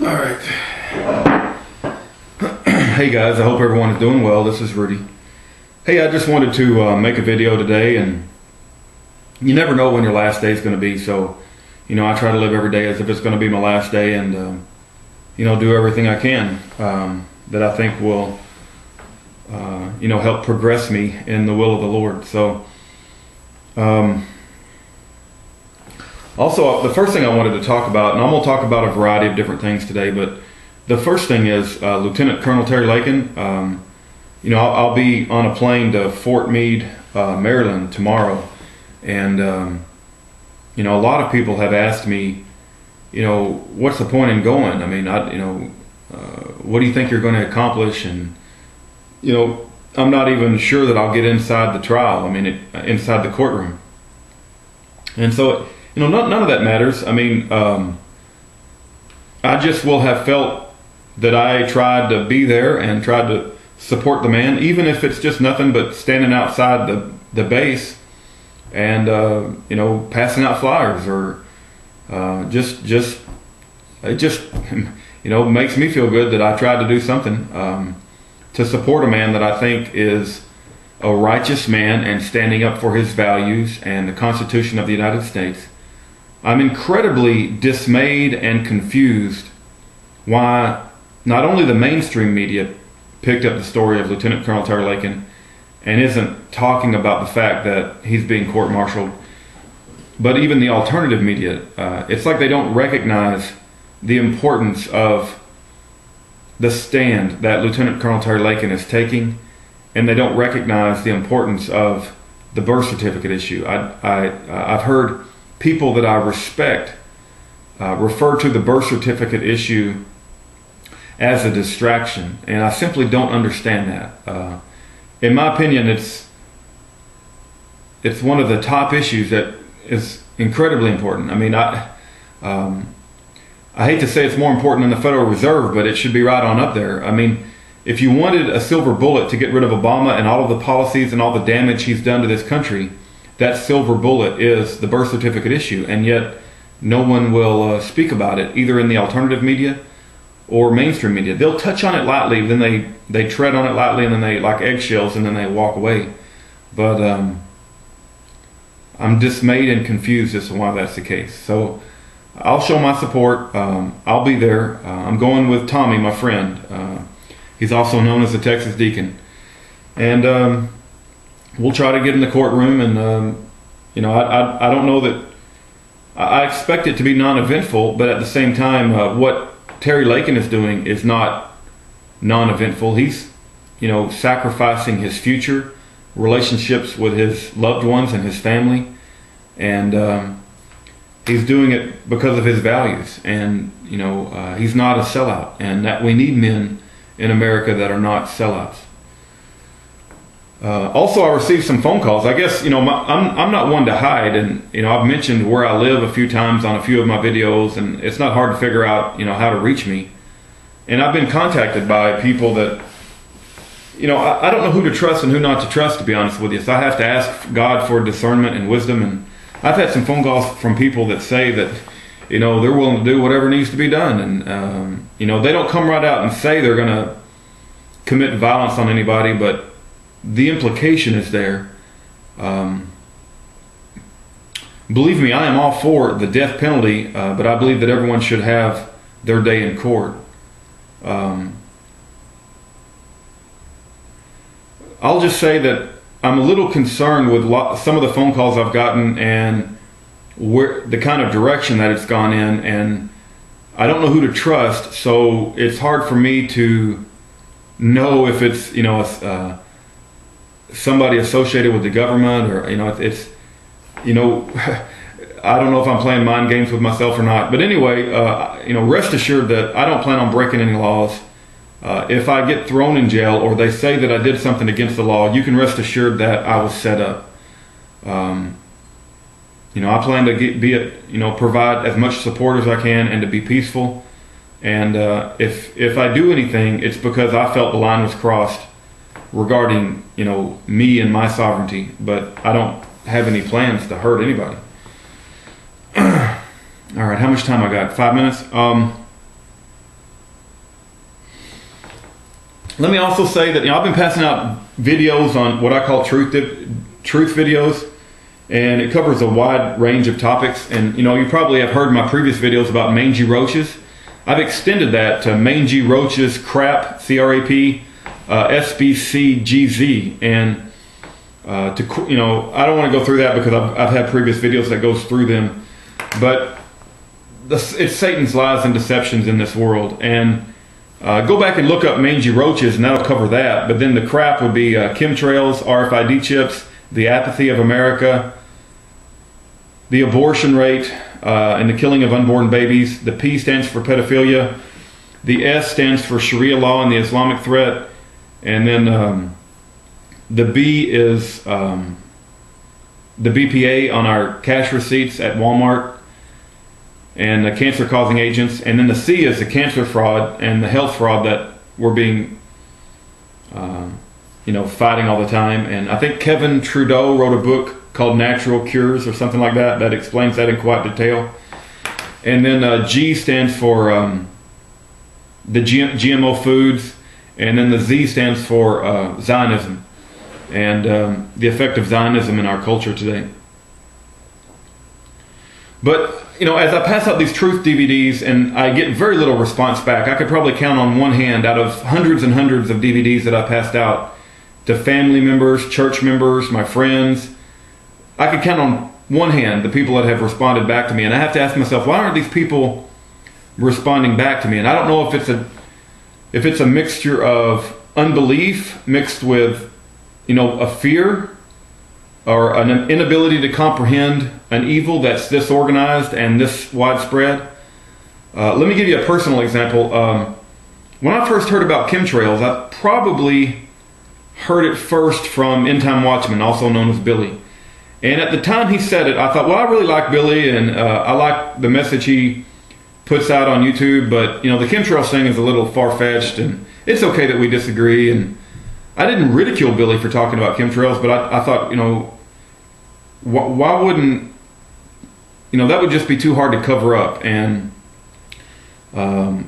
All right. Hey guys, I hope everyone is doing well. This is Rudy. Hey, I just wanted to make a video today, and you never know when your last day is going to be, so I try to live every day as if it's going to be my last day, and do everything I can that I think will help progress me in the will of the Lord. So also, the first thing I wanted to talk about, and I'm going to talk about a variety of different things today, but the first thing is Lieutenant Colonel Terry Lakin. I'll be on a plane to Fort Meade, Maryland tomorrow, and a lot of people have asked me, what's the point in going? I mean, what do you think you're going to accomplish? And I'm not even sure that I'll get inside the trial. I mean, inside the courtroom, and so none of that matters. I mean, I just will have felt that I tried to be there and tried to support the man, even if it's just nothing but standing outside the base and passing out flyers, or it just makes me feel good that I tried to do something to support a man that I think is a righteous man and standing up for his values and the Constitution of the United States. I'm incredibly dismayed and confused why not only the mainstream media picked up the story of Lieutenant Colonel Terry Lakin and isn't talking about the fact that he's being court-martialed, but even the alternative media. It's like they don't recognize the importance of the stand that Lieutenant Colonel Terry Lakin is taking, and they don't recognize the importance of the birth certificate issue. I've heard people that I respect refer to the birth certificate issue as a distraction, and I simply don't understand that. In my opinion, it's one of the top issues that is incredibly important. I mean, I hate to say it's more important than the Federal Reserve, but it should be right on up there. I mean, if you wanted a silver bullet to get rid of Obama and all of the policies and all the damage he's done to this country, that silver bullet is the birth certificate issue, and yet no one will speak about it, either in the alternative media or mainstream media. They'll touch on it lightly, then they tread on it lightly, and then they, like eggshells, and then they walk away. But I'm dismayed and confused as to why that's the case. So I'll show my support. I'll be there. I'm going with Tommy, my friend. He's also known as the Texas Deacon. And we'll try to get in the courtroom, and I don't know that I expect it to be non-eventful, but at the same time, what Terry Lakin is doing is not non-eventful. He's sacrificing his future relationships with his loved ones and his family, and he's doing it because of his values, and he's not a sellout, and that we need men in America that are not sellouts. Also, I received some phone calls. I guess I'm not one to hide, and I've mentioned where I live a few times on a few of my videos, and it's not hard to figure out how to reach me. And I've been contacted by people that I don't know who to trust and who not to trust, to be honest with you. So I have to ask God for discernment and wisdom. And I've had some phone calls from people that say that they're willing to do whatever needs to be done, and they don't come right out and say they're going to commit violence on anybody, but the implication is there. Believe me, I am all for the death penalty, but I believe that everyone should have their day in court. I'll just say that I'm a little concerned with some of the phone calls I've gotten and where the kind of direction that it's gone in, and I don't know who to trust, so it's hard for me to know if it's somebody associated with the government, or it's I don't know if I'm playing mind games with myself or not. But anyway, rest assured that I don't plan on breaking any laws. If I get thrown in jail, or they say that I did something against the law, you can rest assured that I was set up. I plan to provide as much support as I can and to be peaceful. And if I do anything, it's because I felt the line was crossed regarding me and my sovereignty, but I don't have any plans to hurt anybody. All right, how much time I got? 5 minutes. Let me also say that I've been passing out videos on what I call truth videos, and it covers a wide range of topics. And you probably have heard my previous videos about mangy roaches. I've extended that to mangy roaches, crap, C-R-A-P, SBCGZ, and I don't want to go through that because I've had previous videos that goes through them, but it's Satan's lies and deceptions in this world. And go back and look up mangy roaches, and that'll cover that. But then the crap would be chemtrails, RFID chips, the apathy of America, the abortion rate, and the killing of unborn babies. The P stands for pedophilia. The S stands for Sharia law and the Islamic threat. And then the B is the BPA on our cash receipts at Walmart, and the cancer-causing agents. And then the C is the cancer fraud and the health fraud that we're being, fighting all the time. And I think Kevin Trudeau wrote a book called Natural Cures or something like that that explains that in quite detail. And then G stands for the GMO foods, and then the Z stands for Zionism and the effect of Zionism in our culture today. But as I pass out these truth DVDs and I get very little response back, I could probably count on one hand out of hundreds and hundreds of DVDs that I passed out to family members, church members, my friends. I could count on one hand the people that have responded back to me, and I have to ask myself, why aren't these people responding back to me? And I don't know if it's a mixture of unbelief mixed with a fear, or an inability to comprehend an evil that's this organized and this widespread. Let me give you a personal example. When I first heard about chemtrails, I probably heard it first from End Time Watchman, also known as Billy. And at the time he said it, I thought, well, I really like Billy, and I like the message he puts out on YouTube, but the chemtrails thing is a little far-fetched, and it's okay that we disagree. And I didn't ridicule Billy for talking about chemtrails, but I thought, why wouldn't, that would just be too hard to cover up. And I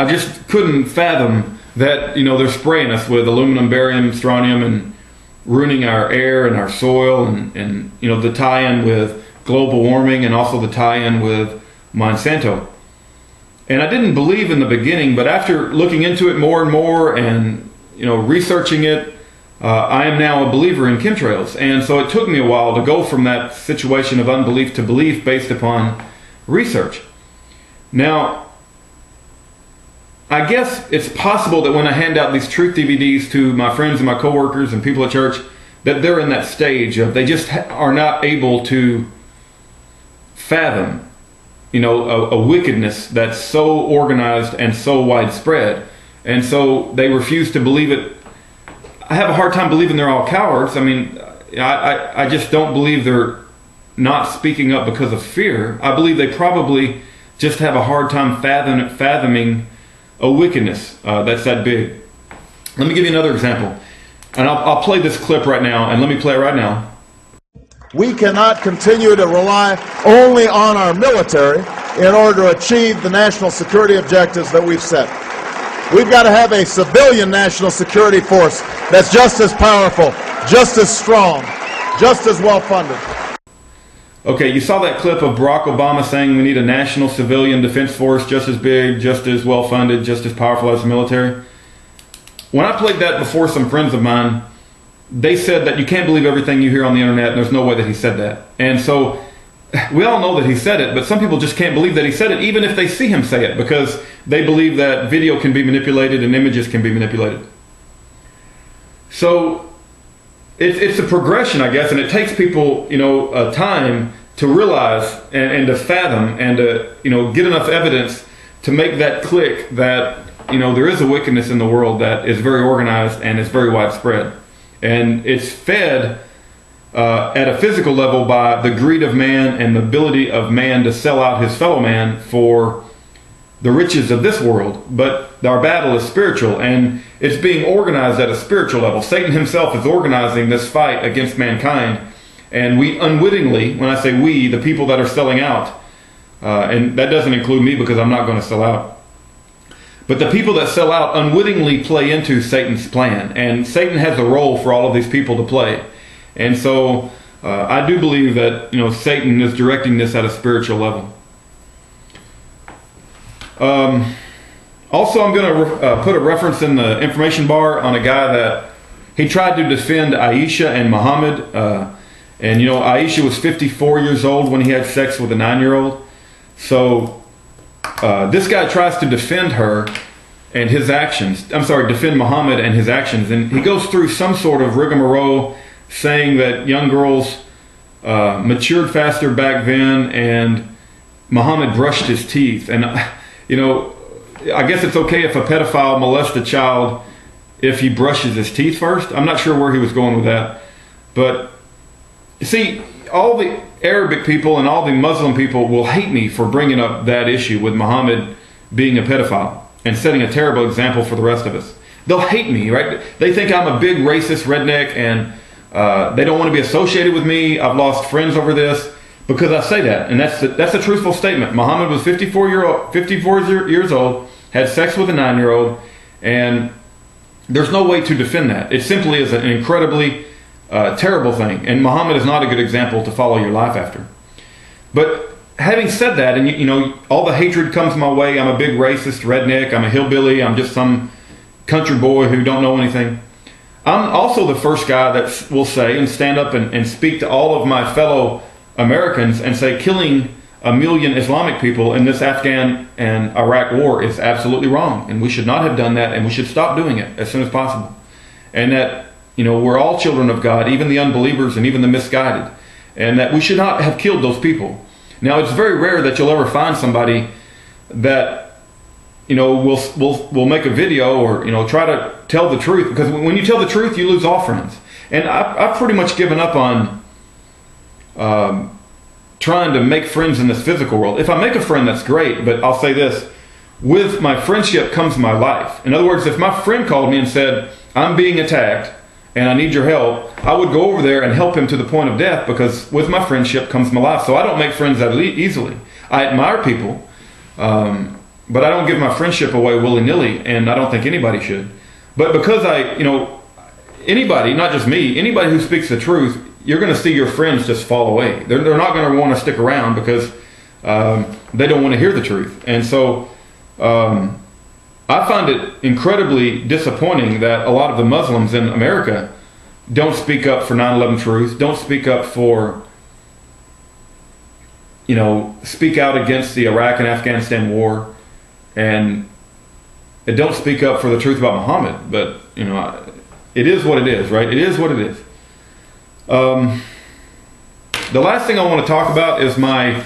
just couldn't fathom that, they're spraying us with aluminum, barium, strontium, and ruining our air and our soil, and the tie-in with global warming, and also the tie-in with Monsanto. And I didn't believe in the beginning, but after looking into it more and more and researching it, I am now a believer in chemtrails. And so it took me a while to go from that situation of unbelief to belief based upon research. Now, I guess it's possible that when I hand out these truth DVDs to my friends and my coworkers and people at church, that they're in that stage of they just are not able to fathom, a wickedness that's so organized and so widespread. And so they refuse to believe it. I have a hard time believing they're all cowards. I mean, I just don't believe they're not speaking up because of fear. I believe they probably just have a hard time fathoming a wickedness that's that big. Let me give you another example. And I'll play this clip right now, and let me play it right now. We cannot continue to rely only on our military in order to achieve the national security objectives that we've set. We've got to have a civilian national security force that's just as powerful, just as strong, just as well funded. Okay, you saw that clip of Barack Obama saying we need a national civilian defense force just as big, just as well funded, just as powerful as the military. When I played that before some friends of mine, they said that you can't believe everything you hear on the internet, and there's no way that he said that. And so we all know that he said it, but some people just can't believe that he said it, even if they see him say it, because they believe that video can be manipulated and images can be manipulated. So it's a progression, I guess, and it takes people, time to realize and to fathom and to, get enough evidence to make that click that, there is a wickedness in the world that is very organized and is very widespread. And it's fed at a physical level by the greed of man and the ability of man to sell out his fellow man for the riches of this world. But our battle is spiritual, and it's being organized at a spiritual level. Satan himself is organizing this fight against mankind, and we unwittingly, when I say we, the people that are selling out, and that doesn't include me because I'm not going to sell out. But the people that sell out unwittingly play into Satan's plan, and Satan has a role for all of these people to play. And so I do believe that Satan is directing this at a spiritual level. Also, I'm going to put a reference in the information bar on a guy that he tried to defend Ayesha and Muhammad. And Ayesha was 54 years old when he had sex with a 9-year-old. So this guy tries to defend her and his actions. I'm sorry, defend Muhammad and his actions. And he goes through some sort of rigmarole saying that young girls matured faster back then and Muhammad brushed his teeth. And, I guess it's okay if a pedophile molests a child if he brushes his teeth first. I'm not sure where he was going with that. But, you see, all the Arabic people and all the Muslim people will hate me for bringing up that issue with Muhammad being a pedophile and setting a terrible example for the rest of us. They'll hate me, right? They think I'm a big racist redneck and they don't want to be associated with me. I've lost friends over this because I say that. And that's a truthful statement. Muhammad was 54 years old, had sex with a 9-year-old, and there's no way to defend that. It simply is an incredibly terrible thing. And Muhammad is not a good example to follow your life after. But having said that, and all the hatred comes my way. I'm a big racist redneck. I'm a hillbilly. I'm just some country boy who don't know anything. I'm also the first guy that will say and stand up and speak to all of my fellow Americans and say killing 1 million Islamic people in this Afghan and Iraq war is absolutely wrong. And we should not have done that, and we should stop doing it as soon as possible. And that, we're all children of God, even the unbelievers and even the misguided. And that we should not have killed those people. Now, it's very rare that you'll ever find somebody that, will make a video or, try to tell the truth. Because when you tell the truth, you lose all friends. And I've pretty much given up on trying to make friends in this physical world. If I make a friend, that's great. But I'll say this. With my friendship comes my life. In other words, if my friend called me and said, I'm being attacked and I need your help, I would go over there and help him to the point of death, because with my friendship comes my life. So I don't make friends that easily. I admire people, but I don't give my friendship away willy-nilly, and I don't think anybody should. But because anybody, not just me, anybody who speaks the truth, you're going to see your friends just fall away. They're not going to want to stick around because they don't want to hear the truth. And so I find it incredibly disappointing that a lot of the Muslims in America don't speak up for 9/11 truth, don't speak up for, speak out against the Iraq and Afghanistan war, and they don't speak up for the truth about Muhammad. But, it is what it is, right? It is what it is. The last thing I want to talk about is my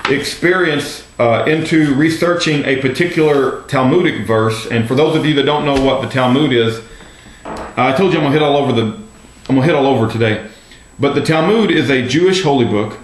experience into researching a particular Talmudic verse. And for those of you that don't know what the Talmud is, I told you I'm gonna hit all over today. But the Talmud is a Jewish holy book.